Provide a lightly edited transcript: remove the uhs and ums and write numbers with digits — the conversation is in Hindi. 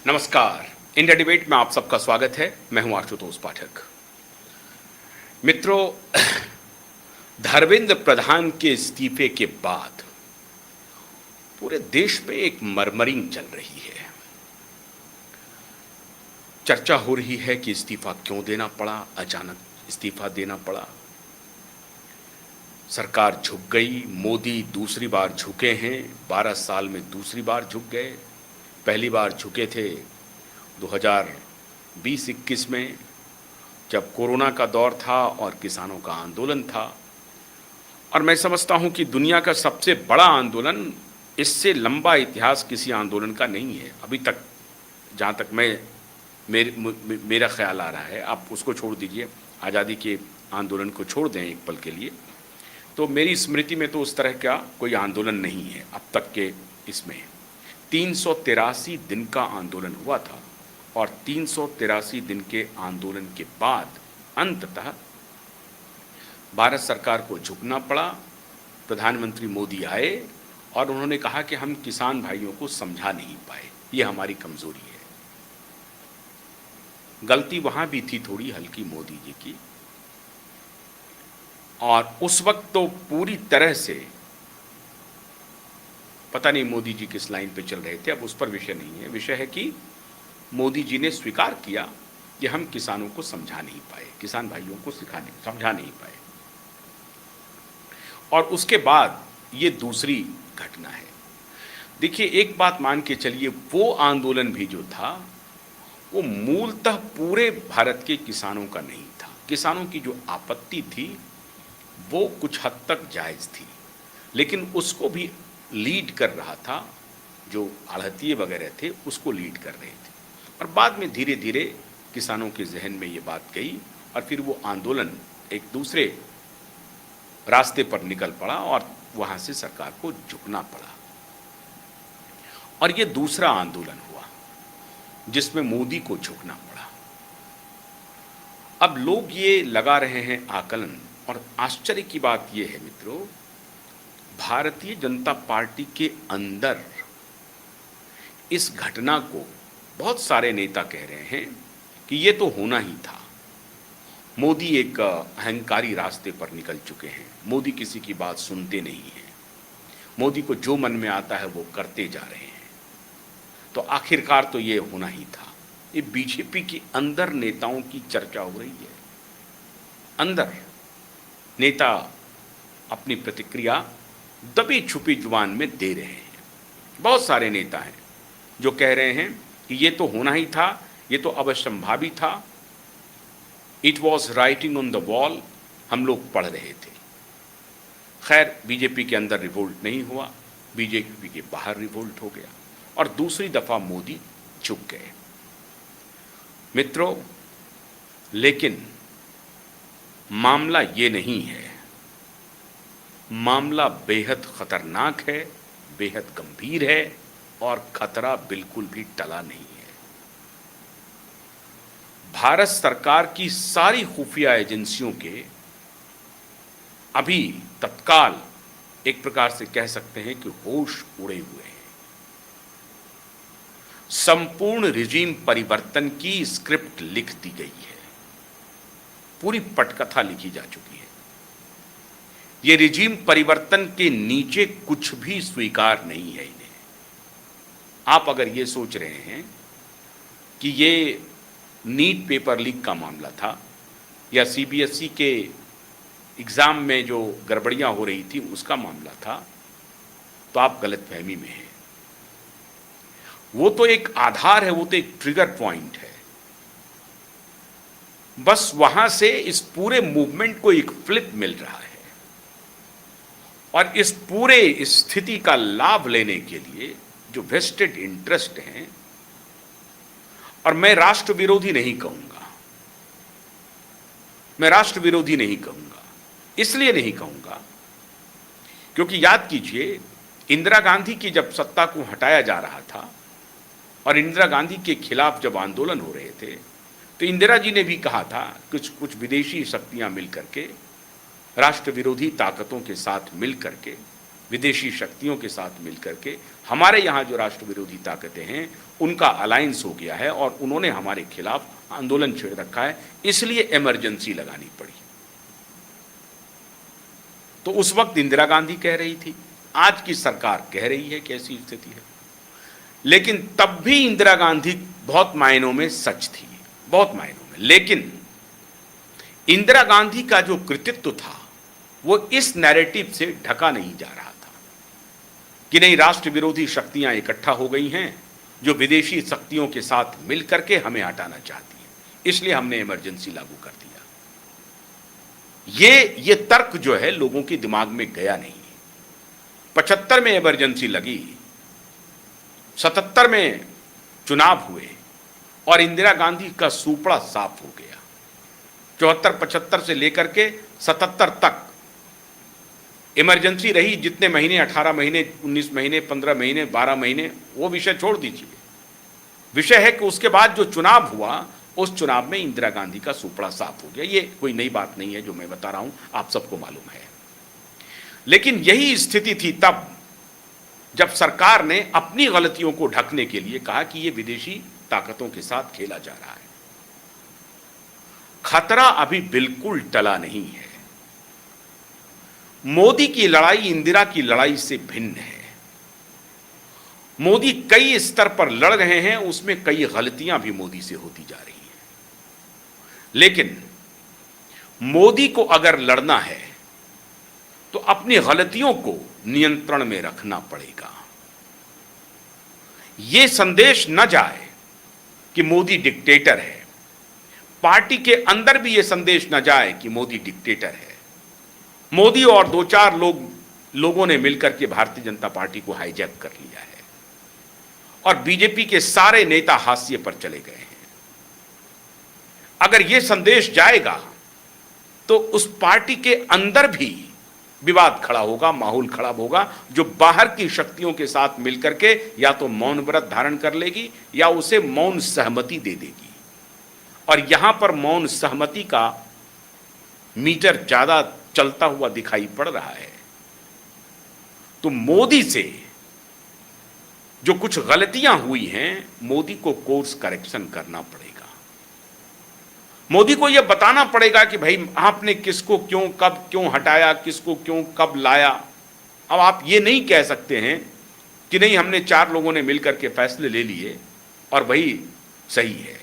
नमस्कार। इंडिया डिबेट में आप सबका स्वागत है। मैं हूं आशुतोष पाठक। मित्रों, धर्मेंद्र प्रधान के इस्तीफे के बाद पूरे देश में एक मरमरिंग चल रही है। चर्चा हो रही है कि इस्तीफा क्यों देना पड़ा, अचानक इस्तीफा देना पड़ा। सरकार झुक गई, मोदी दूसरी बार झुके हैं, 12 साल में दूसरी बार झुक गए। पहली बार झुके थे 2020-21 में, जब कोरोना का दौर था और किसानों का आंदोलन था। और मैं समझता हूं कि दुनिया का सबसे बड़ा आंदोलन, इससे लंबा इतिहास किसी आंदोलन का नहीं है अभी तक, जहां तक मेरा ख्याल आ रहा है। आप उसको छोड़ दीजिए, आज़ादी के आंदोलन को छोड़ दें एक पल के लिए, तो मेरी स्मृति में तो उस तरह का कोई आंदोलन नहीं है अब तक के। इसमें 383 दिन का आंदोलन हुआ था और 383 दिन के आंदोलन के बाद अंततः भारत सरकार को झुकना पड़ा। प्रधानमंत्री मोदी आए और उन्होंने कहा कि हम किसान भाइयों को समझा नहीं पाए, ये हमारी कमजोरी है। गलती वहां भी थी थोड़ी हल्की मोदी जी की, और उस वक्त तो पूरी तरह से पता नहीं मोदी जी किस लाइन पे चल रहे थे, अब उस पर विषय नहीं है। विषय है कि मोदी जी ने स्वीकार किया कि हम किसानों को समझा नहीं पाए, किसान भाइयों को समझा नहीं पाए। और उसके बाद ये दूसरी घटना है। देखिए, एक बात मान के चलिए, वो आंदोलन भी जो था वो मूलतः पूरे भारत के किसानों का नहीं था। किसानों की जो आपत्ति थी वो कुछ हद तक जायज़ थी, लेकिन उसको भी लीड कर रहा था जो आढ़तिये वगैरह थे, उसको लीड कर रहे थे। और बाद में धीरे धीरे किसानों के जहन में ये बात गई और फिर वो आंदोलन एक दूसरे रास्ते पर निकल पड़ा और वहाँ से सरकार को झुकना पड़ा। और ये दूसरा आंदोलन हुआ जिसमें मोदी को झुकना पड़ा। अब लोग ये लगा रहे हैं आकलन, और आश्चर्य की बात यह है मित्रों, भारतीय जनता पार्टी के अंदर इस घटना को बहुत सारे नेता कह रहे हैं कि ये तो होना ही था। मोदी एक अहंकारी रास्ते पर निकल चुके हैं, मोदी किसी की बात सुनते नहीं हैं, मोदी को जो मन में आता है वो करते जा रहे हैं। तो आखिरकार तो ये होना ही था। ये बीजेपी के अंदर नेताओं की चर्चा हो रही है। अंदर नेता अपनी प्रतिक्रिया दबी छुपी जुबान में दे रहे हैं। बहुत सारे नेता हैं जो कह रहे हैं कि ये तो होना ही था, ये तो अवश्यंभावी था, it was writing on the wall, हम लोग पढ़ रहे थे। खैर, बीजेपी के अंदर रिवोल्ट नहीं हुआ, बीजेपी के बाहर रिवोल्ट हो गया और दूसरी दफा मोदी झुक गए। मित्रों, लेकिन मामला ये नहीं है। मामला बेहद खतरनाक है, बेहद गंभीर है और खतरा बिल्कुल भी टला नहीं है। भारत सरकार की सारी खुफिया एजेंसियों के अभी तत्काल एक प्रकार से कह सकते हैं कि होश उड़े हुए हैं। संपूर्ण रिजीम परिवर्तन की स्क्रिप्ट लिख दी गई है, पूरी पटकथा लिखी जा चुकी है। ये रिजीम परिवर्तन के नीचे कुछ भी स्वीकार नहीं है इन्हें। आप अगर ये सोच रहे हैं कि ये नीट पेपर लीक का मामला था या सीबीएसई के एग्ज़ाम में जो गड़बड़ियां हो रही थी उसका मामला था, तो आप गलतफहमी में हैं। वो तो एक आधार है, वो तो एक ट्रिगर पॉइंट है। बस वहां से इस पूरे मूवमेंट को एक फ्लिप मिल रहा है और इस पूरे स्थिति का लाभ लेने के लिए जो वेस्टेड इंटरेस्ट हैं, और मैं राष्ट्र विरोधी नहीं कहूंगा, मैं राष्ट्र विरोधी नहीं कहूंगा, इसलिए नहीं कहूंगा क्योंकि याद कीजिए, इंदिरा गांधी की जब सत्ता को हटाया जा रहा था और इंदिरा गांधी के खिलाफ जब आंदोलन हो रहे थे, तो इंदिरा जी ने भी कहा था कुछ विदेशी शक्तियां मिलकर के, राष्ट्र विरोधी ताकतों के साथ मिल करके विदेशी शक्तियों के साथ मिलकर के हमारे यहाँ जो राष्ट्र विरोधी ताकतें हैं उनका अलायंस हो गया है और उन्होंने हमारे खिलाफ आंदोलन छेड़ रखा है, इसलिए इमरजेंसी लगानी पड़ी। तो उस वक्त इंदिरा गांधी कह रही थी, आज की सरकार कह रही है कि ऐसी स्थिति है, लेकिन तब भी इंदिरा गांधी बहुत मायनों में सच थी, बहुत मायनों में। लेकिन इंदिरा गांधी का जो कृतित्व था वो इस नैरेटिव से ढका नहीं जा रहा था कि नहीं, राष्ट्र विरोधी शक्तियां इकट्ठा हो गई हैं जो विदेशी शक्तियों के साथ मिलकर के हमें हटाना चाहती हैं, इसलिए हमने इमरजेंसी लागू कर दिया। ये तर्क जो है लोगों के दिमाग में गया नहीं। 75 में इमरजेंसी लगी, 77 में चुनाव हुए और इंदिरा गांधी का सूपड़ा साफ हो गया। 74-75 से लेकर के 77 तक इमरजेंसी रही। जितने महीने, 18 महीने, 19 महीने, 15 महीने, 12 महीने, वो विषय छोड़ दीजिए। विषय है कि उसके बाद जो चुनाव हुआ उस चुनाव में इंदिरा गांधी का सूपड़ा साफ हो गया। ये कोई नई बात नहीं है जो मैं बता रहा हूं, आप सबको मालूम है। लेकिन यही स्थिति थी तब जब सरकार ने अपनी गलतियों को ढकने के लिए कहा कि ये विदेशी ताकतों के साथ खेला जा रहा है। खतरा अभी बिल्कुल टला नहीं है। मोदी की लड़ाई इंदिरा की लड़ाई से भिन्न है। मोदी कई स्तर पर लड़ रहे हैं, उसमें कई गलतियां भी मोदी से होती जा रही हैं। लेकिन मोदी को अगर लड़ना है तो अपनी गलतियों को नियंत्रण में रखना पड़ेगा। यह संदेश न जाए कि मोदी डिक्टेटर है, पार्टी के अंदर भी यह संदेश न जाए कि मोदी डिक्टेटर है। मोदी और 2-4 लोगों ने मिलकर के भारतीय जनता पार्टी को हाईजैक कर लिया है और बीजेपी के सारे नेता हाशिए पर चले गए हैं। अगर यह संदेश जाएगा तो उस पार्टी के अंदर भी विवाद खड़ा होगा, माहौल खराब होगा, जो बाहर की शक्तियों के साथ मिलकर के या तो मौन व्रत धारण कर लेगी या उसे मौन सहमति दे देगी। और यहां पर मौन सहमति का मीटर ज्यादा चलता हुआ दिखाई पड़ रहा है। तो मोदी से जो कुछ गलतियां हुई हैं, मोदी को कोर्स करेक्शन करना पड़ेगा। मोदी को यह बताना पड़ेगा कि भाई आपने किसको क्यों, कब क्यों हटाया, किसको क्यों, कब लाया। अब आप ये नहीं कह सकते हैं कि नहीं, हमने 4 लोगों ने मिलकर के फैसले ले लिए और वही सही है।